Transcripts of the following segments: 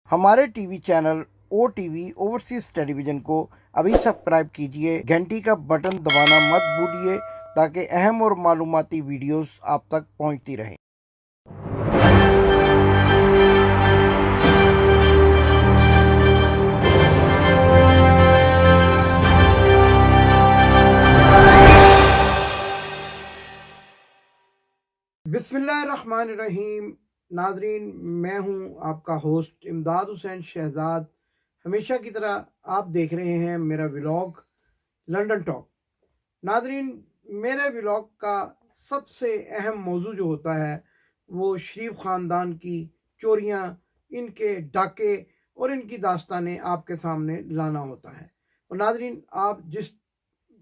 ہمارے T V channel O T V overseas television کو ابھی سبسکرائب کیجئے، گھنٹی کا بٹن دبانا مت بھولیے تاکہ اہم اور معلوماتی ویڈیوز آپ تک پہنچتی رہیں۔ بسم اللہ الرحمن الرحیم۔ ناظرین، میں ہوں آپ کا ہوسٹ امداد حسین شھزاد۔ ہمیشہ کی طرح آپ دیکھ رہے ہیں میرا ولاگ لندن ٹاک۔ ناظرین، میرے ولاگ کا سب سے اہم موضوع جو ہوتا ہے وہ شریف خاندان کی چوریاں، ان کے ڈاکے اور ان کی داستانیں آپ کے سامنے لانا ہوتا ہے۔ اور ناظرین، آپ جس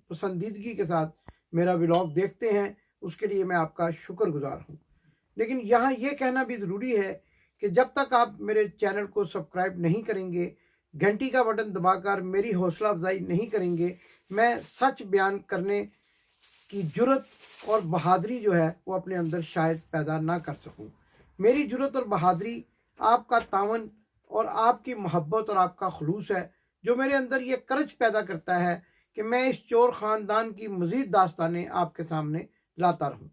پسندیدگی کے ساتھ میرا ولاگ دیکھتے ہیں اس کے لیے میں آپ کا شکر گزار ہوں۔ لیکن یہاں یہ کہنا بھی ضروری ہے کہ جب تک آپ میرے چینل کو سبسکرائب نہیں کریں گے، گھنٹی کا بٹن دبا کر میری حوصلہ افزائی نہیں کریں گے، میں سچ بیان کرنے کی جرت اور بہادری جو ہے وہ اپنے اندر شاید پیدا نہ کر سکوں۔ میری جرت اور بہادری آپ کا تعاون اور آپ کی محبت اور آپ کا خلوص ہے جو میرے اندر یہ کرج پیدا کرتا ہے کہ میں اس چور خاندان کی مزید داستانیں آپ کے سامنے لاتا رہوں۔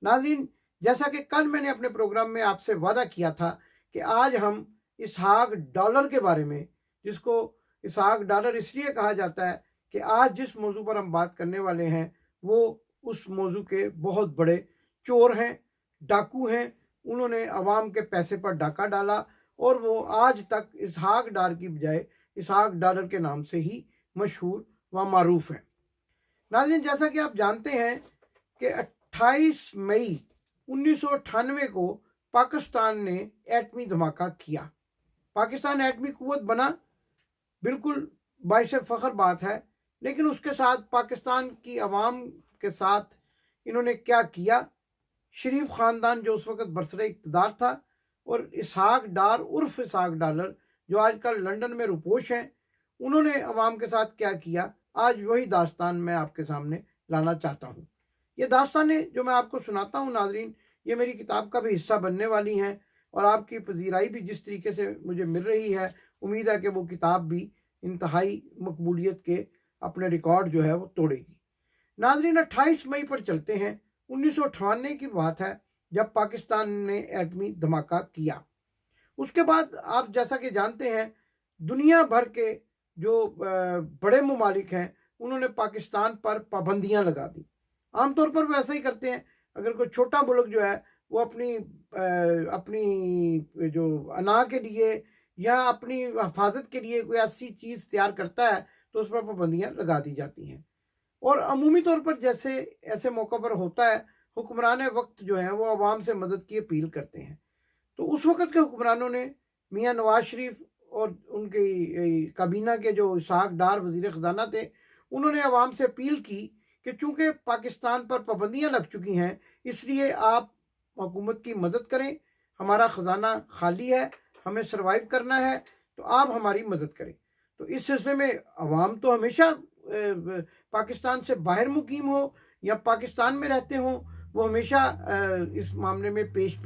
ناظرین، جیسا کہ کل میں نے اپنے پروگرام میں آپ سے وعدہ کیا تھا کہ آج ہم اسحاق ڈالر کے بارے میں، جس کو اسحاق ڈالر اس لیے کہا جاتا ہے کہ آج جس موضوع پر ہم بات کرنے والے ہیں وہ اس موضوع کے بہت بڑے چور ہیں، ڈاکو ہیں۔ انہوں نے عوام کے پیسے پر ڈاکہ ڈالا اور وہ آج تک اسحاق ڈار کی بجائے اسحاق ڈالر کے نام سے ہی مشہور و معروف ہیں۔ ناظرین، جیسا کہ آپ جانتے ہیں کہ 28 مئی 1998 کو پاکستان نے ایٹمی دھماکہ کیا۔ پاکستان ایٹمی قوت بنا، بالکل باعث فخر بات ہے، لیکن اس کے ساتھ پاکستان کی عوام کے ساتھ انہوں نے کیا کیا؟ شریف خاندان جو اس وقت برسر اقتدار تھا اور اسحاق ڈار عرف اسحاق ڈالر جو آج کل لندن میں روپوش ہیں، انہوں نے عوام کے ساتھ کیا کیا؟ آج وہی داستان میں آپ کے سامنے لانا چاہتا ہوں۔ یہ داستانیں جو میں آپ کو سناتا ہوں ناظرین، یہ میری کتاب کا بھی حصہ بننے والی ہیں، اور آپ کی پذیرائی بھی جس طریقے سے مجھے مل رہی ہے، امید ہے کہ وہ کتاب بھی انتہائی مقبولیت کے اپنے ریکارڈ جو ہے وہ توڑے گی۔ ناظرین، 28 مئی پر چلتے ہیں۔ 1998 کی بات ہے جب پاکستان نے ایٹمی دھماکہ کیا۔ اس کے بعد آپ جیسا کہ جانتے ہیں دنیا بھر کے جو بڑے ممالک ہیں انہوں نے پاکستان پر پابندیاں لگا دی۔ عام طور پر وہ ایسا ہی کرتے ہیں، اگر کوئی چھوٹا ملک جو ہے وہ اپنی جو انا کے لیے یا اپنی حفاظت کے لیے کوئی ایسی چیز تیار کرتا ہے تو اس پر پابندیاں لگا دی جاتی ہیں۔ اور عمومی طور پر جیسے ایسے موقع پر ہوتا ہے، حکمران وقت جو ہیں وہ عوام سے مدد کی اپیل کرتے ہیں۔ تو اس وقت کے حکمرانوں نے میاں نوازشریف اور ان کی کابینہ کے جو اسحاق ڈار وزیر خزانہ تھے، انہوں نے عوام سے اپیل کی کہ چونکہ پاکستان پر پابندیاں لگ چکی ہیں اس لیے آپ حکومت کی مدد کریں، ہمارا خزانہ خالی ہے، ہمیں سروائیو کرنا ہے، تو آپ ہماری مدد کریں۔ تو اس سلسلے میں عوام تو ہمیشہ پاکستان سے باہر مقیم ہو یا پاکستان میں رہتے ہوں، وہ ہمیشہ اس معاملے میں پیش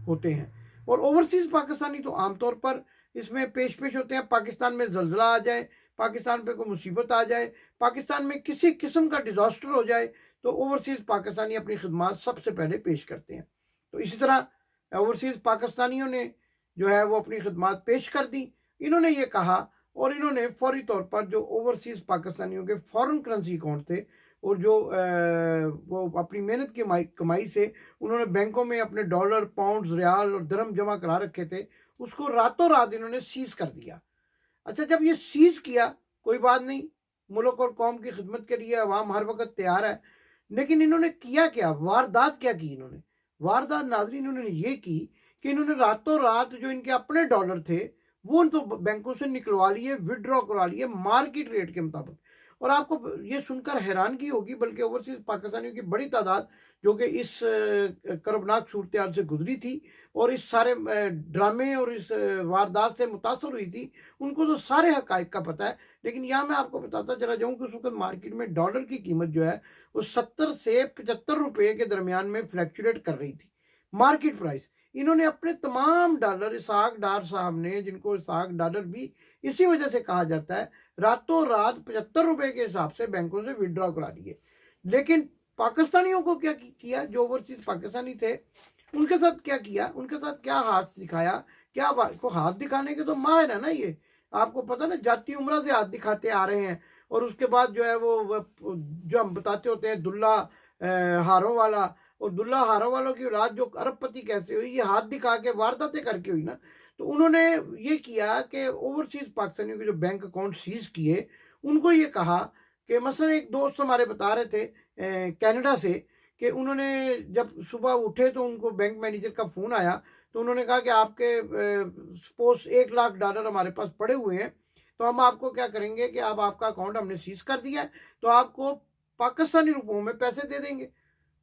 ہوتے ہیں۔ اور اوورسیز پاکستانی تو عام طور پر اس میں پیش ہوتے ہیں۔ پاکستان میں زلزلہ آ جائے، پاکستان پہ کوئی مصیبت آ جائے، پاکستان میں کسی قسم کا ڈیزاسٹر ہو جائے تو اوورسیز پاکستانی اپنی خدمات سب سے پہلے پیش کرتے ہیں۔ تو اسی طرح اوورسیز پاکستانیوں نے جو ہے وہ اپنی خدمات پیش کر دی۔ انہوں نے یہ کہا اور انہوں نے فوری طور پر جو اوورسیز پاکستانیوں کے فورن کرنسی اکاؤنٹ تھے اور جو وہ اپنی محنت کی کمائی سے انہوں نے بینکوں میں اپنے ڈالر، پاؤنڈز، ریال اور درہم جمع کرا رکھے تھے، اس کو راتوں رات انہوں نے سیز کر دیا۔ اچھا، جب یہ سیز کیا کوئی بات نہیں، ملک اور قوم کی خدمت کے لیے عوام ہر وقت تیار ہے، لیکن انہوں نے کیا کیا؟ واردات کیا کی انہوں نے؟ واردات ناظرین انہوں نے یہ کی کہ انہوں نے راتوں رات جو ان کے اپنے ڈالر تھے وہ ان تو بینکوں سے نکلوا لیے، وڈرا کروا لیے مارکیٹ ریٹ کے مطابق۔ اور آپ کو یہ سن کر حیرانگی ہوگی، بلکہ اوورسیز پاکستانیوں کی بڑی تعداد جو کہ اس کربناک صورتحال سے گزری تھی اور اس سارے ڈرامے اور اس واردات سے متاثر ہوئی تھی، ان کو تو سارے حقائق کا پتہ ہے۔ لیکن یہاں میں آپ کو بتاتا چلا جاؤں کہ اس وقت مارکیٹ میں ڈالر کی قیمت جو ہے وہ 70 سے 75 روپے کے درمیان میں فلیکچولیٹ کر رہی تھی، مارکیٹ پرائس۔ انہوں نے اپنے تمام ڈالر اسحاق ڈار صاحب نے، جن کو اسحاق ڈالر بھی اسی وجہ سے کہا جاتا ہے، راتوں رات 75 روپے کے حساب سے بینکوں سے وڈرا کرا لیے۔ لیکن پاکستانیوں کو کیا کیا؟ جو اوورسیز پاکستانی تھے ان کے ساتھ کیا کیا؟ ان کے ساتھ کیا ہاتھ دکھایا؟ کیا کو ہاتھ دکھانے کے تو ماہر ہے نا یہ، آپ کو پتہ نا، جاتی عمرہ سے ہاتھ دکھاتے آ رہے ہیں، اور اس کے بعد جو ہے وہ جو ہم بتاتے ہوتے ہیں دلہ ہاروں والا، اور دلہ ہاروں والوں کی اولاد جو ارب پتی کیسے ہوئی، یہ ہاتھ دکھا کے وارداتیں کر کے ہوئی نا۔ تو انہوں نے یہ کیا کہ اوورسیز پاکستانیوں کے جو بینک اکاؤنٹ سیز کیے، ان کو یہ کہا کہ مثلا ایک دوست ہمارے بتا رہے تھے کینیڈا سے، کہ انہوں نے جب صبح اٹھے تو ان کو بینک مینیجر کا فون آیا، تو انہوں نے کہا کہ آپ کے سپوز $1,00,000 ہمارے پاس پڑے ہوئے ہیں، تو ہم آپ کو کیا کریں گے کہ اب آپ کا اکاؤنٹ ہم نے سیز کر دیا ہے، تو آپ کو پاکستانی روپوں میں پیسے دے دیں گے۔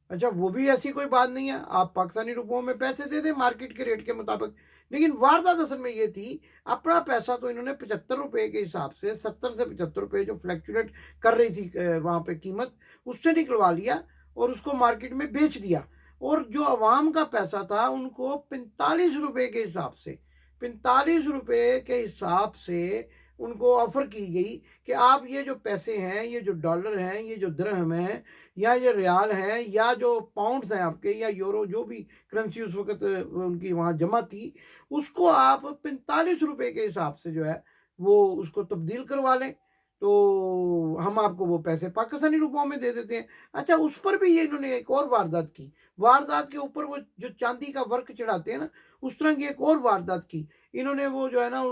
اچھا، وہ بھی ایسی کوئی بات نہیں ہے، آپ پاکستانی روپوں میں پیسے دے دیں مارکیٹ کے ریٹ کے مطابق۔ لیکن واردات اصل میں یہ تھی، اپنا پیسہ تو انہوں نے 75 روپے کے حساب سے، 70 سے 75 روپے جو فلیکچولیٹ کر رہی تھی وہاں پہ قیمت، اس سے نکلوا لیا اور اس کو مارکیٹ میں بیچ دیا، اور جو عوام کا پیسہ تھا ان کو 45 روپے کے حساب سے، 45 روپے کے حساب سے ان کو آفر کی گئی کہ آپ یہ جو پیسے ہیں، یہ جو ڈالر ہیں، یہ جو درہم ہیں، یا یہ ریال ہیں، یا جو پاؤنڈز ہیں آپ کے، یا یورو، جو بھی کرنسی اس وقت ان کی وہاں جمع تھی، اس کو آپ 45 روپے کے حساب سے جو ہے وہ اس کو تبدیل کروا لیں، تو ہم آپ کو وہ پیسے پاکستانی روپوں میں دے دیتے ہیں۔ اچھا، اس پر بھی یہ انہوں نے ایک اور واردات کی، واردات کے اوپر وہ جو چاندی کا ورک چڑھاتے ہیں نا، اس طرح کی ایک اور واردات کی انہوں نے، وہ جو ہے نا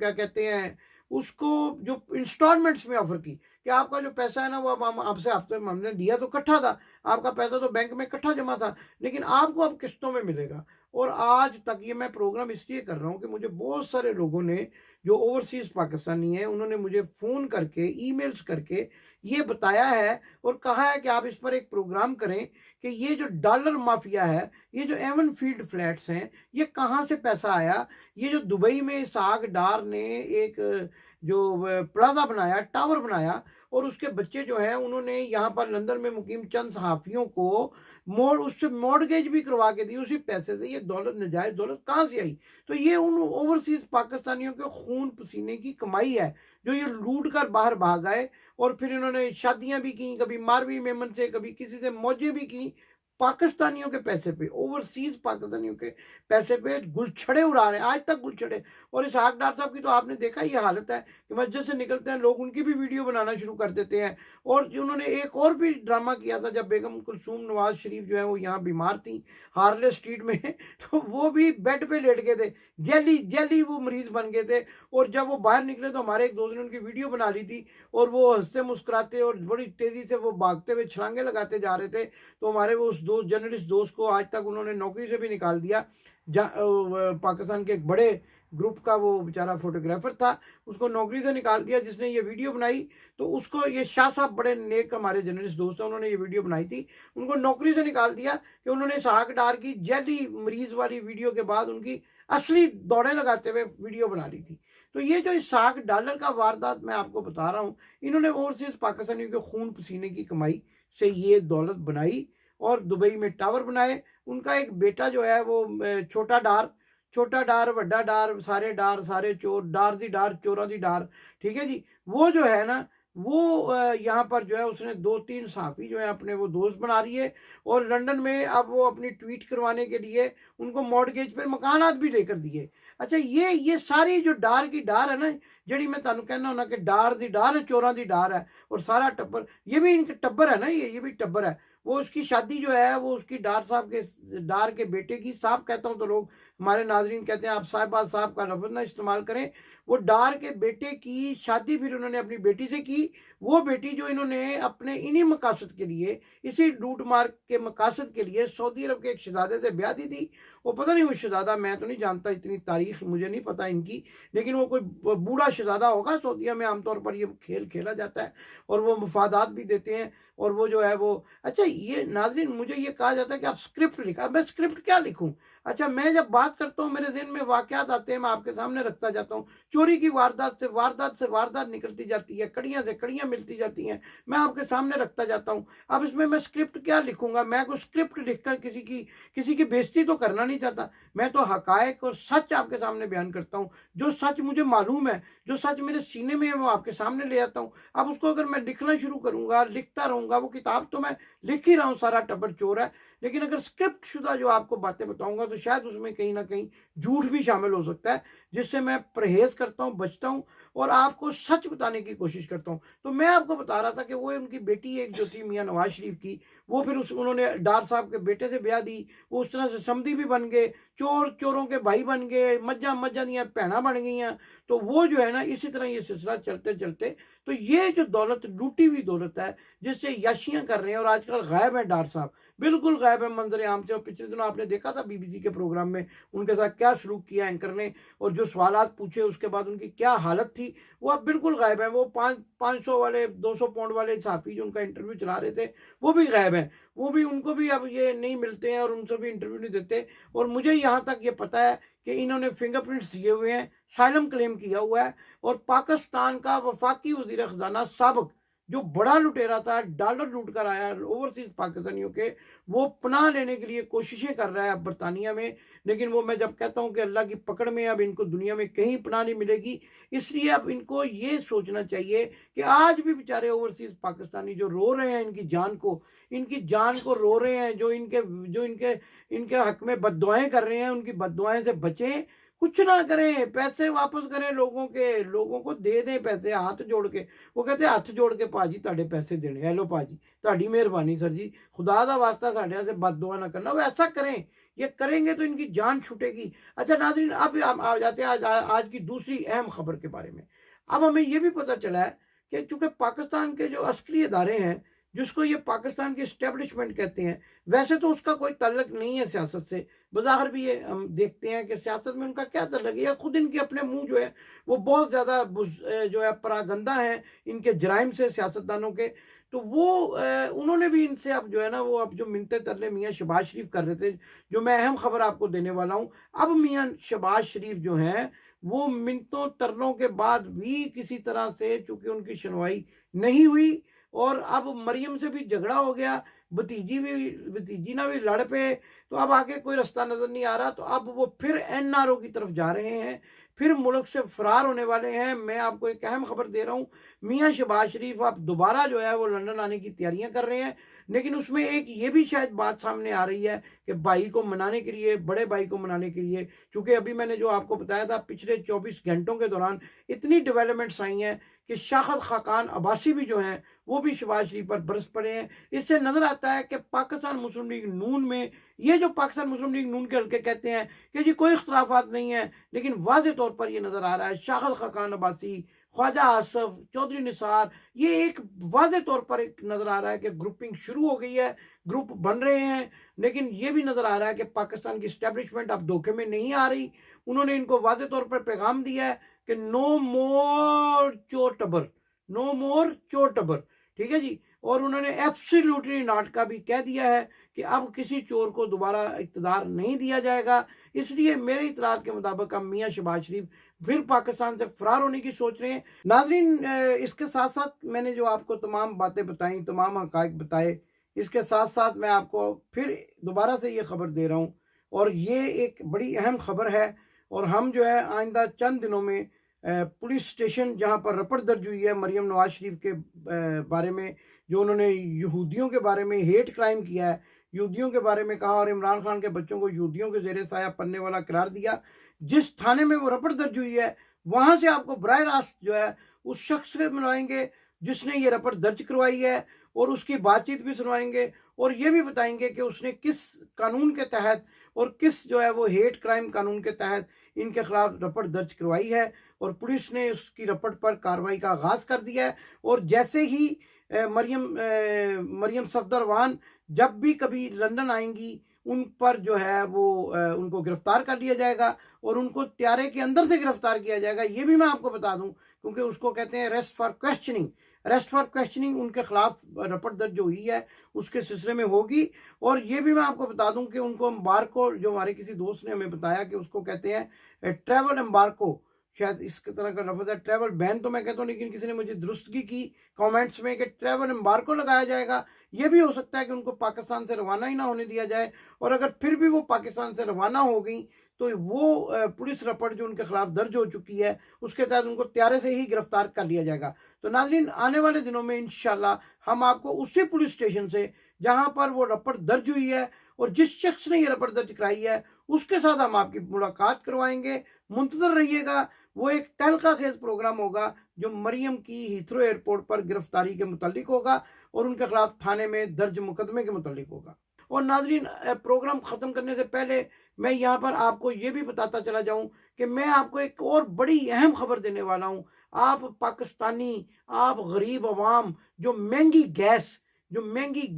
کیا کہتے ہیں اس کو، جو انسٹالمنٹس میں آفر کی کہ آپ کا جو پیسہ ہے نا وہ اب ہم آپ سے ہفتے میں، ہم نے دیا تو اکٹھا تھا، آپ کا پیسہ تو بینک میں اکٹھا جمع تھا، لیکن آپ کو اب قسطوں میں ملے گا۔ اور آج تک یہ میں پروگرام اس لیے کر رہا ہوں کہ مجھے بہت سارے لوگوں نے جو اوورسیز پاکستانی ہیں، انہوں نے مجھے فون کر کے، ای میلز کر کے یہ بتایا ہے اور کہا ہے کہ آپ اس پر ایک پروگرام کریں کہ یہ جو ڈالر مافیا ہے، یہ جو ایون فیلڈ فلیٹس ہیں، یہ کہاں سے پیسہ آیا؟ یہ جو دبئی میں اسحاق ڈار نے ایک جو پلازا بنایا، ٹاور بنایا، اور اس کے بچے جو ہیں انہوں نے یہاں پر لندن میں مقیم چند صحافیوں کو اس سے مورگیج بھی کروا کے دی اسی پیسے سے، یہ دولت، نجائز دولت کہاں سے آئی؟ تو یہ ان اوورسیز پاکستانیوں کے خون پسینے کی کمائی ہے جو یہ لوٹ کر باہر بھاگ آئے، اور پھر انہوں نے شادیاں بھی کیں، کبھی ماروی میمن سے، کبھی کسی سے موجیں بھی کیں، پاکستانیوں کے پیسے پہ، اوورسیز پاکستانیوں کے پیسے پہ گلچھڑے اڑا رہے ہیں آج تک، گلچھڑے۔ اور اسحاق ڈار صاحب کی تو آپ نے دیکھا یہ حالت ہے کہ مسجد سے نکلتے ہیں لوگ ان کی بھی ویڈیو بنانا شروع کر دیتے ہیں۔ اور انہوں نے ایک اور بھی ڈرامہ کیا تھا جب بیگم کلثوم نوازشریف جو ہے وہ یہاں بیمار تھیں ہارلے اسٹریٹ میں، تو وہ بھی بیڈ پہ لیٹ گئے تھے، جیلی وہ مریض بن گئے تھے، اور جب وہ باہر نکلے تو ہمارے ایک دوست نے ان کی ویڈیو بنا لی تھی، اور وہ ہنستے مسکراتے اور بڑی تیزی سے وہ بھاگتے ہوئے چھلانگے لگاتے جا رہے تھے۔ تو ہمارے وہ اس دوست، جرنلسٹ دوست کو آج تک انہوں نے نوکری سے بھی نکال دیا، پاکستان کے ایک بڑے گروپ کا وہ بیچارہ فوٹوگرافر تھا، اس کو نوکری سے نکال دیا جس نے یہ ویڈیو بنائی۔ تو اس کو یہ شاہ صاحب بڑے نیک ہمارے جرنلسٹ دوست ہیں، انہوں نے یہ ویڈیو بنائی تھی، ان کو نوکری سے نکال دیا کہ انہوں نے اسحاق ڈار کی جیلی مریض والی ویڈیو کے بعد ان کی اصلی دوڑیں لگاتے ہوئے ویڈیو بنا لی تھی۔ تو یہ جو اسحاق ڈالر کا واردات میں آپ کو بتا رہا ہوں، انہوں نے اوورسیز پاکستانیوں کے خون پسینے کی کمائی سے یہ دولت بنائی اور دبئی میں ٹاور بنائے۔ ان کا ایک بیٹا جو ہے وہ چھوٹا ڈار وڈا ڈار سارے چور، ڈار دی ڈار چورا دی ڈار، ٹھیک ہے جی، وہ جو ہے نا وہ یہاں پر جو ہے اس نے 2-3 صحافی جو ہے اپنے وہ دوست بنا رہی ہے، اور لندن میں اب وہ اپنی ٹویٹ کروانے کے لیے ان کو مارٹگیج پر مکانات بھی لے کر دیے۔ اچھا، یہ ساری جو ڈار کی ڈار ہے نا، جڑی میں تانوں کہنا ہونا کہ ڈار دی ڈار ہے، چوراں دی ڈار ہے، اور سارا ٹبر، یہ بھی ان کا ٹبر ہے نا، یہ بھی ٹبر ہے۔ وہ اس کی شادی جو ہے وہ اس کی ڈار صاحب کے، ڈار کے بیٹے کی، صاحب کہتا ہوں تو لوگ ہمارے ناظرین کہتے ہیں آپ صاحبہ صاحب کا لفظ نہ استعمال کریں، وہ ڈار کے بیٹے کی شادی پھر انہوں نے اپنی بیٹی سے کی، وہ بیٹی جو انہوں نے اپنے انہی مقاصد کے لیے، اسی لوٹ مار کے مقاصد کے لیے سعودی عرب کے ایک شہزادے سے بیاہ دی تھی۔ وہ پتہ نہیں وہ شہزادہ، میں تو نہیں جانتا، اتنی تاریخ مجھے نہیں پتہ ان کی، لیکن وہ کوئی بوڑھا شہزادہ ہوگا، سعودیہ میں عام طور پر یہ کھیل کھیلا جاتا ہے، اور وہ مفادات بھی دیتے ہیں، اور وہ جو ہے وہ، اچھا یہ ناظرین مجھے یہ کہا جاتا ہے کہ آپ سکرپٹ لکھا، میں سکرپٹ کیا لکھوں؟ اچھا میں جب بات کرتا ہوں میرے ذہن میں واقعات آتے ہیں، میں آپ کے سامنے رکھتا جاتا ہوں، چوری کی واردات سے واردات نکلتی جاتی ہے، کڑیاں سے کڑیاں ملتی جاتی ہیں، میں آپ کے سامنے رکھتا جاتا ہوں۔ اب اس میں سکرپٹ کیا لکھوں گا؟ میں کوئی سکرپٹ لکھ کر کسی کی بےزتی تو کرنا نہیں چاہتا، میں تو حقائق اور سچ آپ کے سامنے بیان کرتا ہوں۔ جو سچ مجھے معلوم ہے، جو سچ میرے سینے میں ہے، وہ آپ کے سامنے لے آتا ہوں۔ اب اس کو اگر میں لکھنا شروع کروں گا، لکھتا رہوں گا، وہ کتاب تو میں لکھ ہی رہا ہوں، سارا ٹبر چور ہے، لیکن اگر سکرپٹ شدہ جو آپ کو باتیں بتاؤں گا تو شاید اس میں کہیں نہ کہیں جھوٹ بھی شامل ہو سکتا ہے، جس سے میں پرہیز کرتا ہوں، بچتا ہوں اور آپ کو سچ بتانے کی کوشش کرتا ہوں۔ تو میں آپ کو بتا رہا تھا کہ وہ ان کی بیٹی ایک جو تھی میاں نوازشریف کی، وہ پھر انہوں نے ڈار صاحب کے بیٹے سے بیاہ دی، وہ اس طرح سے سمدھی بھی بن گئے، چوروں کے بھائی بن گئے، مجھاں دیا بھیناں بن گئی ہیں۔ تو وہ جو ہے نا اسی طرح یہ سلسلہ چلتے چلتے تو یہ جو دولت لوٹی ہوئی دولت ہے جس سے یاشیاں کر رہے ہیں، اور آج کل غائب ہیں ڈار صاحب، بالکل غائب ہے منظر عام سے۔ اور پچھلے دنوں آپ نے دیکھا تھا BBC کے پروگرام میں ان کے ساتھ کیا سلوک کیا اینکر نے، اور جو سوالات پوچھے اس کے بعد ان کی کیا حالت تھی، وہ اب بالکل غائب ہیں۔ وہ 500 والے 200 پاؤنڈ والے صحافی جو ان کا انٹرویو چلا رہے تھے وہ بھی غائب ہیں، وہ بھی ان کو بھی اب یہ نہیں ملتے ہیں اور ان سے بھی انٹرویو نہیں دیتے۔ اور مجھے یہاں تک یہ پتا ہے کہ انہوں نے فنگر پرنٹس دیے ہوئے ہیں، سائلم کلیم کیا ہوا ہے، اور پاکستان کا وفاقی وزیر خزانہ سابق جو بڑا لٹیرا تھا، ڈالر لوٹ کر آیا اوورسیز پاکستانیوں کے، وہ پناہ لینے کے لیے کوششیں کر رہا ہے اب برطانیہ میں، لیکن وہ میں جب کہتا ہوں کہ اللہ کی پکڑ میں اب ان کو دنیا میں کہیں پناہ نہیں ملے گی، اس لیے اب ان کو یہ سوچنا چاہیے کہ آج بھی بیچارے اوورسیز پاکستانی جو رو رہے ہیں ان کی جان کو رو رہے ہیں، جو ان کے حق میں بددعائیں کر رہے ہیں، ان کی بددعائیں سے بچیں، کچھ نہ کریں، پیسے واپس کریں، لوگوں کو دے دیں پیسے ہاتھ جوڑ کے۔ وہ کہتے ہیں ہاتھ جوڑ کے پاجی تاڑے پیسے دینے، ہیلو پاجی تاڑی مہربانی سر جی، خدا دا واسطہ ساڑھے سے بد دعا نہ کرنا۔ وہ ایسا کریں، یہ کریں گے تو ان کی جان چھوٹے گی۔ اچھا ناظرین، اب ہم آ جاتے ہیں آج کی دوسری اہم خبر کے بارے میں۔ اب ہمیں یہ بھی پتہ چلا ہے کہ چونکہ پاکستان کے جو عسکری ادارے ہیں، جس کو یہ پاکستان کی اسٹیبلشمنٹ کہتے ہیں، ویسے تو اس کا کوئی تعلق نہیں ہے سیاست سے، بظاہر بھی یہ ہم دیکھتے ہیں کہ سیاست میں ان کا کیا تعلق ہے، یا خود ان کے اپنے منہ جو ہے وہ بہت زیادہ جو ہے پراگندہ ہیں ان کے جرائم سے، سیاستدانوں کے۔ تو وہ انہوں نے بھی ان سے اب جو ہے نا، وہ اب جو منتیں ترلے میاں شھزاد شریف کر رہے تھے، جو میں اہم خبر آپ کو دینے والا ہوں، اب میاں شھزاد شریف جو ہیں وہ منتوں ترلوں کے بعد بھی کسی طرح سے، چونکہ ان کی سنوائی نہیں ہوئی، اور اب مریم سے بھی جھگڑا ہو گیا، بھتیجی نہ بھی لڑ پے، تو اب آگے کوئی رستہ نظر نہیں آ رہا، تو اب وہ پھر NRO کی طرف جا رہے ہیں، پھر ملک سے فرار ہونے والے ہیں۔ میں آپ کو ایک اہم خبر دے رہا ہوں، میاں شھزاد شریف اب دوبارہ جو ہے وہ لندن آنے کی تیاریاں کر رہے ہیں، لیکن اس میں ایک یہ بھی شاید بات سامنے آ رہی ہے کہ بھائی کو منانے کے لیے، بڑے بھائی کو منانے کے لیے، چونکہ ابھی میں نے جو آپ کو بتایا تھا پچھلے 24 گھنٹوں کے دوران اتنی ڈیولپمنٹس آئی ہیں کہ شاخت خاقان عباسی بھی جو ہیں وہ بھی شھزاد شریف پر برس پڑے ہیں۔ اس سے نظر آتا ہے کہ پاکستان مسلم لیگ نون میں، یہ جو پاکستان مسلم لیگ نون کے حلقے کہتے ہیں کہ جی کوئی اختلافات نہیں ہیں، لیکن واضح طور پر یہ نظر آ رہا ہے شاخت خاقان عباسی، خواجہ آصف، چودھری نثار، یہ ایک واضح طور پر ایک نظر آ رہا ہے کہ گروپنگ شروع ہو گئی ہے، گروپ بن رہے ہیں، لیکن یہ بھی نظر آ رہا ہے کہ پاکستان کی اسٹیبلشمنٹ اب دھوکے میں نہیں آ رہی۔ انہوں نے ان کو واضح طور پر پیغام دیا ہے کہ نو مور چور ٹبر، نو مور چور ٹبر، ٹھیک ہے جی۔ اور انہوں نے ایبسلیوٹلی ناٹ کا بھی کہہ دیا ہے کہ اب کسی چور کو دوبارہ اقتدار نہیں دیا جائے گا۔ اس لیے میرے اطلاعات کے مطابق اب میاں شھزاد شریف پھر پاکستان سے فرار ہونے کی سوچ رہے ہیں۔ ناظرین، اس کے ساتھ ساتھ میں نے جو آپ کو تمام باتیں بتائیں، تمام حقائق بتائے، اس کے ساتھ ساتھ میں آپ کو پھر دوبارہ سے یہ خبر دے رہا ہوں، اور یہ ایک بڑی اہم خبر ہے، اور ہم جو ہے آئندہ چند دنوں میں پولیس اسٹیشن جہاں پر رپٹ درج ہوئی ہے مریم نواز شریف کے بارے میں، جو انہوں نے یہودیوں کے بارے میں ہیٹ کرائم کیا ہے، یہودیوں کے بارے میں کہا، اور عمران خان کے بچوں کو یہودیوں کے زیر سایہ پلنے والا قرار دیا، جس تھانے میں وہ رپٹ درج ہوئی ہے وہاں سے آپ کو براہ راست جو ہے اس شخص سے ملوائیں گے جس نے یہ رپٹ درج کروائی ہے، اور اس کی بات چیت بھی سنوائیں گے، اور یہ بھی بتائیں گے کہ اس نے کس قانون کے تحت اور کس جو ہے وہ ہیٹ کرائم قانون کے تحت ان کے خلاف رپٹ درج کروائی ہے، اور پولیس نے اس کی رپٹ پر کارروائی کا آغاز کر دیا ہے۔ اور جیسے ہی مریم صفدروان جب بھی کبھی لندن آئیں گی، ان پر جو ہے وہ ان کو گرفتار کر لیا جائے گا، اور ان کو طیارے کے اندر سے گرفتار کیا جائے گا۔ یہ بھی میں آپ کو بتا دوں، کیونکہ اس کو کہتے ہیں ریسٹ فار کویسچننگ۔ اریسٹ فار کویسچننگ ان کے خلاف رپٹ درج ہوئی ہے اس کے سلسلے میں ہوگی. اور یہ بھی میں آپ کو بتا دوں کہ ان کو امبارکو، جو ہمارے کسی دوست نے ہمیں بتایا کہ اس کو کہتے ہیں ٹریول امبارکو، شاید اس طرح کا لفظ ہے، ٹریول بین تو میں کہتا ہوں، لیکن کسی نے مجھے درستگی کی کامنٹس میں کہ ٹریول امبارکو لگایا جائے گا. یہ بھی ہو سکتا ہے کہ ان کو پاکستان سے روانہ ہی نہ ہونے دیا جائے، اور اگر پھر بھی وہ پاکستان سے روانہ ہو گئیں تو وہ پولیس رپٹ جو ان کے خلاف درج ہو چکی ہے اس کے تحت ان کو طیارے سے ہی گرفتار کر لیا جائے گا. تو ناظرین، آنے والے دنوں میں انشاءاللہ ہم آپ کو اسی پولیس اسٹیشن سے جہاں پر وہ رپٹ درج ہوئی ہے اور جس شخص نے یہ رپٹ درج کرائی ہے اس کے ساتھ ہم آپ کی ملاقات کروائیں گے. منتظر رہیے گا. وہ ایک تہلکہ خیز پروگرام ہوگا جو مریم کی ہیتھرو ایئرپورٹ پر گرفتاری کے متعلق ہوگا اور ان کے خلاف تھانے میں درج مقدمے کے متعلق ہوگا. اور ناظرین، پروگرام ختم کرنے سے پہلے میں یہاں پر آپ کو یہ بھی بتاتا چلا جاؤں کہ میں آپ کو ایک اور بڑی اہم خبر دینے والا ہوں. آپ پاکستانی، آپ غریب عوام جو مہنگی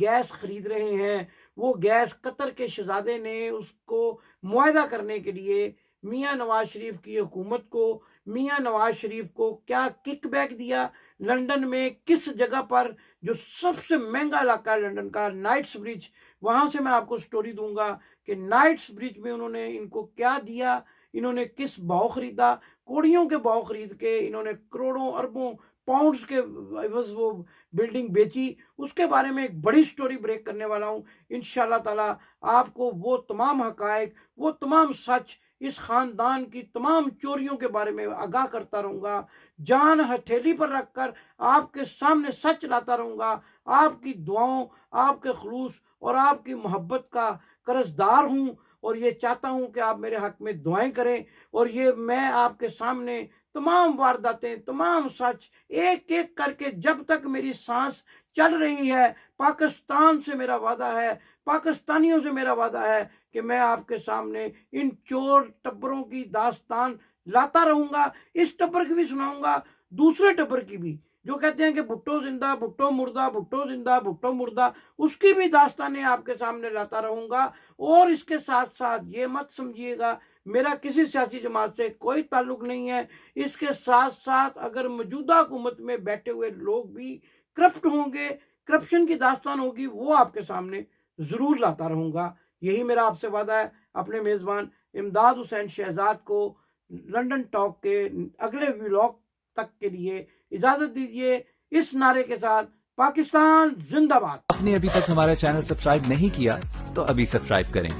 گیس خرید رہے ہیں، وہ گیس قطر کے شہزادے نے اس کو معاہدہ کرنے کے لیے میاں نوازشریف کی حکومت کو، میاں نوازشریف کو کیا کک بیک دیا. لندن میں کس جگہ پر، جو سب سے مہنگا علاقہ ہے لندن کا، نائٹس برج، وہاں سے میں آپ کو سٹوری دوں گا کہ نائٹس برج میں انہوں نے ان کو کیا دیا، انہوں نے کس بھاؤ خریدا. کوڑیوں کے بھاؤ خرید کے انہوں نے کروڑوں اربوں پاؤنڈز کے عوض وہ بلڈنگ بیچی. اس کے بارے میں ایک بڑی سٹوری بریک کرنے والا ہوں. انشاءاللہ تعالی آپ کو وہ تمام حقائق، وہ تمام سچ، اس خاندان کی تمام چوریوں کے بارے میں آگاہ کرتا رہوں گا. جان ہتھیلی پر رکھ کر آپ کے سامنے سچ لاتا رہوں گا. آپ کی دعاؤں، آپ کے خلوص اور آپ کی محبت کا قرضدار ہوں، اور یہ چاہتا ہوں کہ آپ میرے حق میں دعائیں کریں. اور یہ میں آپ کے سامنے تمام وارداتیں، تمام سچ ایک ایک کر کے، جب تک میری سانس چل رہی ہے، پاکستان سے میرا وعدہ ہے، پاکستانیوں سے میرا وعدہ ہے کہ میں آپ کے سامنے ان چور ٹبروں کی داستان لاتا رہوں گا. اس ٹبر کی بھی سناؤں گا، دوسرے ٹبر کی بھی، جو کہتے ہیں کہ بھٹو زندہ بھٹو مردہ، بھٹو زندہ بھٹو مردہ، اس کی بھی داستانیں آپ کے سامنے لاتا رہوں گا. اور اس کے ساتھ ساتھ یہ مت سمجھیے گا میرا کسی سیاسی جماعت سے کوئی تعلق نہیں ہے. اس کے ساتھ ساتھ اگر موجودہ حکومت میں بیٹھے ہوئے لوگ بھی کرپٹ ہوں گے، کرپشن کی داستان ہوگی، وہ آپ کے سامنے ضرور لاتا رہوں گا. یہی میرا آپ سے وعدہ ہے. اپنے میزبان امداد حسین شھزاد کو لندن ٹاک کے اگلے ولاگ تک کے لیے اجازت دیجیے اس نعرے کے ساتھ: پاکستان زندہ باد. آپ نے ابھی تک ہمارا چینل سبسکرائب نہیں کیا تو ابھی سبسکرائب کریں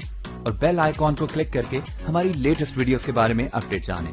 اور بیل آئیکن کو کلک کر کے ہماری لیٹسٹ ویڈیوز کے بارے میں اپڈیٹ جانیں.